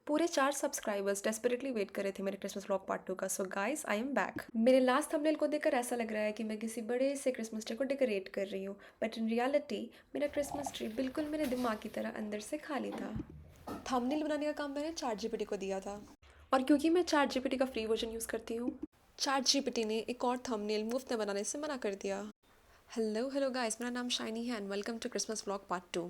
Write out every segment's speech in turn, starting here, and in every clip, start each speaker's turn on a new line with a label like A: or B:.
A: पूरे 4 subscribers desperately wait कर रहे थे मेरे क्रिसमस व्लॉग पार्ट 2 का। So guys, I am back. मेरे लास्ट थंबनेल को देखकर ऐसा लग रहा है कि मैं किसी बड़े से क्रिसमस ट्री को डेकोरेट कर रही हूँ, बट इन रियलिटी मेरा क्रिसमस ट्री बिल्कुल मेरे दिमाग की तरह अंदर से खाली था। थंबनेल बनाने का काम मैंने चैट जीपीटी को दिया था, और क्योंकि मैं चैट जीपीटी का फ्री वर्जन यूज़ करती हूँ, चैट जीपीटी ने एक और थंबनेल मुफ्त में बनाने से मना कर दिया। हेलो गाइस, मेरा नाम शाइनी है and welcome to Christmas vlog part 2।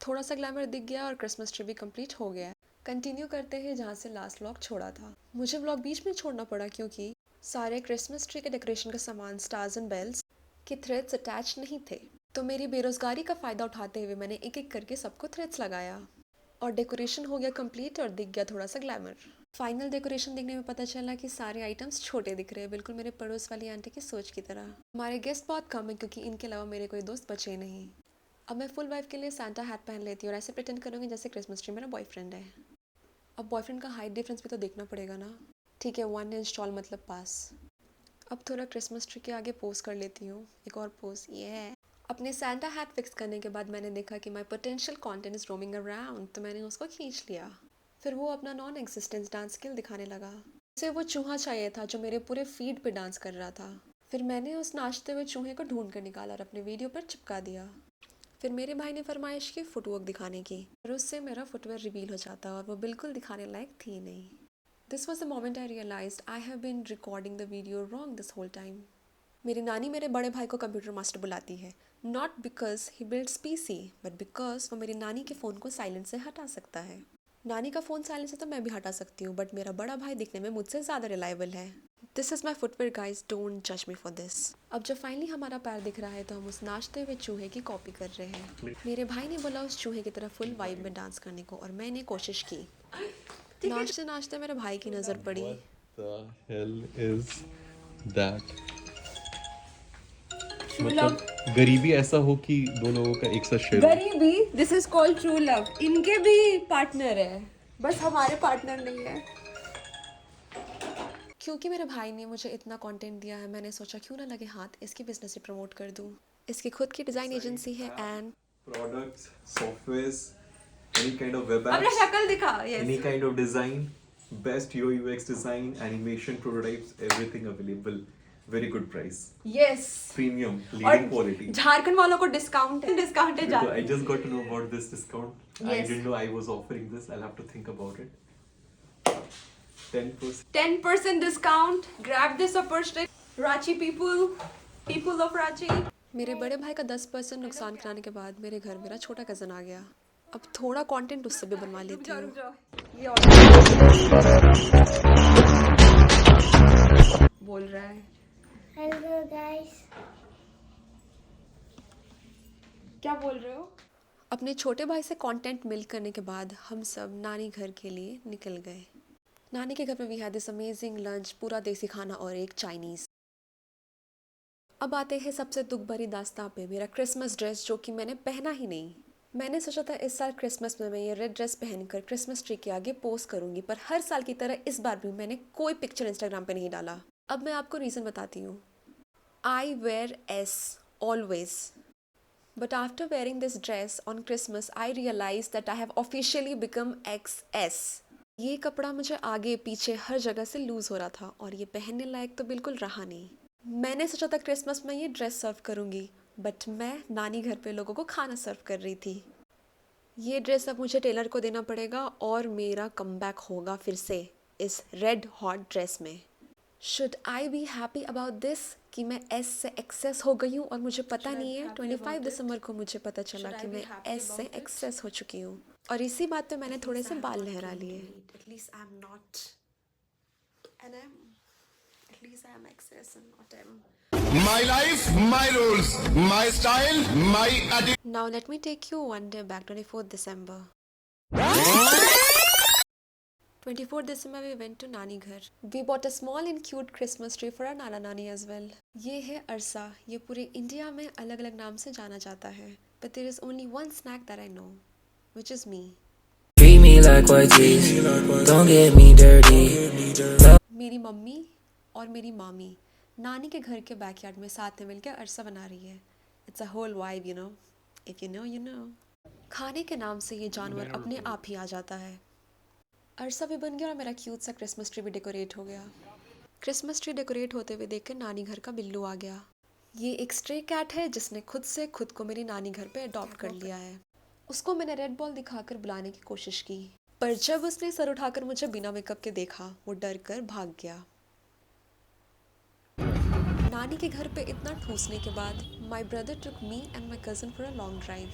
A: थोड़ा सा ग्लैमर दिख गया और क्रिसमस ट्री भी कंप्लीट हो गया है। कंटिन्यू करते हैं जहाँ से लास्ट व्लॉग छोड़ा था। मुझे व्लॉग बीच में छोड़ना पड़ा क्योंकि सारे क्रिसमस ट्री के डेकोरेशन का सामान स्टार्स एंड बेल्स के थ्रेड्स अटैच नहीं थे, तो मेरी बेरोजगारी का फ़ायदा उठाते हुए मैंने एक एक करके सबको थ्रेड्स लगाया और डेकोरेशन हो गया कंप्लीट और दिख गया थोड़ा सा ग्लैमर। फाइनल डेकोरेशन देखने में पता चला कि सारे आइटम्स छोटे दिख रहे हैं, बिल्कुल मेरे पड़ोस वाली आंटी की सोच की तरह। हमारे गेस्ट बहुत कम है क्योंकि इनके अलावा मेरे कोई दोस्त बचे नहीं। अब मैं फुल वाइफ के लिए सांता हैट पहन लेती हूँ और ऐसे प्रिटेंड करूँगी जैसे क्रिसमस ट्री मेरा बॉयफ्रेंड है। अब बॉयफ्रेंड का हाइट डिफरेंस भी तो देखना पड़ेगा ना। ठीक है, 1 इंच टॉल मतलब पास। अब थोड़ा क्रिसमस ट्री के आगे पोज कर लेती हूँ, एक और पोज। ये अपने सांता हैट फिक्स करने के बाद मैंने देखा कि माई potential content is roaming around, तो मैंने उसको खींच लिया। फिर वो अपना नॉन एग्जिस्टेंस डांस स्किल दिखाने लगा। उसे वो चूहा चाहिए था जो मेरे पूरे फीड पे डांस कर रहा था। फिर मैंने उस नाचते हुए चूहे को ढूंढ कर निकाला और अपने वीडियो पर चिपका दिया। फिर मेरे भाई ने फरमाइश की फुटवर्क दिखाने की, और उससे मेरा फुटवेयर रिवील हो जाता और वो बिल्कुल दिखाने लायक थी नहीं। This was the moment I realised I have been recording the video wrong this whole time. मेरी नानी मेरे बड़े भाई को कंप्यूटर मास्टर बुलाती है, not because he builds PC, but because वो मेरी नानी के फ़ोन को साइलेंट से हटा सकता है। नानी का फ़ोन साइलेंट से तो मैं भी हटा सकती हूँ, बट मेरा बड़ा भाई दिखने में मुझसे ज़्यादा रिलायबल है। This is my footwear guys, don't जज मी फॉर दिस। अब जब फाइनली हमारा पैर दिख रहा है तो हम उस नाचते हुए चूहे की कॉपी कर रहे हैं। मेरे भाई ने बोला उस चूहे की तरह फुल वाइब में डांस करने को, और मैंने कोशिश की। नाचते नाचते मेरे भाई की नज़र पड़ी।
B: What the hell is that?
C: True love.
B: मतलब गरीबी ऐसा हो कि दो लोगों का एक साथ शेयर हो।
C: गरीबी, this is called true love. इनके भी पार्टनर है, बस हमारे पार्टनर नहीं है।
A: क्योंकि मेरे भाई ने मुझे इतना कंटेंट दिया है, मैंने सोचा क्यों ना लगे हाथ इसकी बिजनेस से प्रमोट कर दूं। इसकी खुद की डिज़ाइन एजेंसी है and
B: Products, softwares, any kind of web
C: अपना
B: apps,
C: शक्ल दिखा।
B: any
C: yes,
B: kind of design, best UI UX design, animation, prototypes, everything available. Very good price.
C: Yes.
B: Premium,
C: और
B: leading quality.
C: झारखंड वालों को डिस्काउंट है, discount है
B: I
C: Jharkhand.
B: just got to know about this discount. I
C: Yes.
B: didn't know I was offering this. I'll have to think about it. 10%.
C: 10% discount. Grab this opportunity. Ranchi people, people of Ranchi.
A: मेरे बड़े भाई का 10% नुकसान कराने के बाद मेरे घर मेरा छोटा कज़न आ गया। अब थोड़ा कंटेंट उससे भी बनवा
C: रुक
A: लेती
C: जाओ,
A: हूँ।
C: रुक जाओ। ये और बोल रहा है।
D: Hello guys.
C: क्या बोल रहे हो?
A: अपने छोटे भाई से कंटेंट मिल करने के बाद हम सब नानी घर के लिए निकल गए। नानी के घर पे we had this amazing lunch, पूरा देसी खाना और एक चाइनीज़। अब आते हैं सबसे दुख भरी दास्तां पे, मेरा क्रिसमस ड्रेस जो कि मैंने पहना ही नहीं। मैंने सोचा था इस साल क्रिसमस में मैं ये रेड ड्रेस पहनकर क्रिसमस ट्री के आगे पोस्ट करूंगी, पर हर साल की तरह इस बार भी मैंने कोई पिक्चर इंस्टाग्राम पे नहीं डाला। अब मैं आपको रीज़न बताती हूँ। I wear S always, but after wearing this dress on Christmas I realize that I have officially become XS। ये कपड़ा मुझे आगे पीछे हर जगह से लूज़ हो रहा था और ये पहनने लायक तो बिल्कुल रहा नहीं। मैंने सोचा था क्रिसमस में ये ड्रेस सर्व करूँगी, बट मैं नानी घर पे लोगों को खाना सर्व कर रही थी। ये ड्रेस अब मुझे टेलर को देना पड़ेगा और मेरा कमबैक होगा फिर से इस रेड हॉट ड्रेस में। Should I be happy about this कि मैं S से XS हो गई हूँ और मुझे पता नहीं है। 25 दिसंबर को मुझे पता चला कि मैं S से XS हो चुकी हूँ, और इसी बात पे मैंने थोड़े से बाल लहरा लिए। At least I'm not an M. At least I'm XS and not M.
E: My life, my rules, my style, my attitude.
A: Now let me take you one day back, 24th December. 24th December we went to नानी घर. We bought a small and cute Christmas tree for our नाना नानी as well. ये है अरसा. ये पूरे India में अलग अलग नाम से जाना जाता है. But there is only one snack that I know, which is me.
F: Treat me like white teeth, don't get me dirty.
A: मेरी मम्मी और मेरी मामी नानी के घर के बैकयार्ड में साथ में मिलकर अरसा बना रही है. It's a whole vibe, you know. If you know, you know. खाने के नाम से ये जानवर अपने आप ही आ जाता है. अरसा भी बन गया और मेरा क्यूट सा क्रिसमस ट्री भी डेकोरेट हो गया। क्रिसमस ट्री डेकोरेट होते हुए देखकर नानी घर का बिल्लू आ गया। ये एक स्ट्रे कैट है जिसने खुद से खुद को मेरी नानी घर पे अडॉप्ट कर लिया है। उसको मैंने रेड बॉल दिखाकर बुलाने की कोशिश की, पर जब उसने सर उठाकर मुझे बिना मेकअप के देखा वो डर कर भाग गया। नानी के घर पे इतना ठूसने के बाद my brother took me and my cousin for a long drive.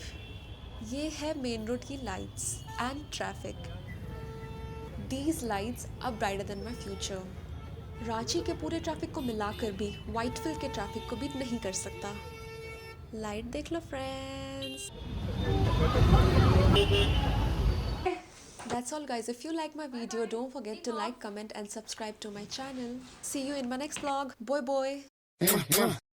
A: ये है मेन रोड की lights and traffic. These lights are brighter than my future. Ranchi के पूरे ट्रैफिक को मिलाकर भी व्हाइटफील्ड के ट्रैफिक को बीट नहीं कर सकता। लाइट देख लो friends. That's all guys. If you like my video, don't forget to like, comment and subscribe to my channel. See you in my next vlog. Bye bye.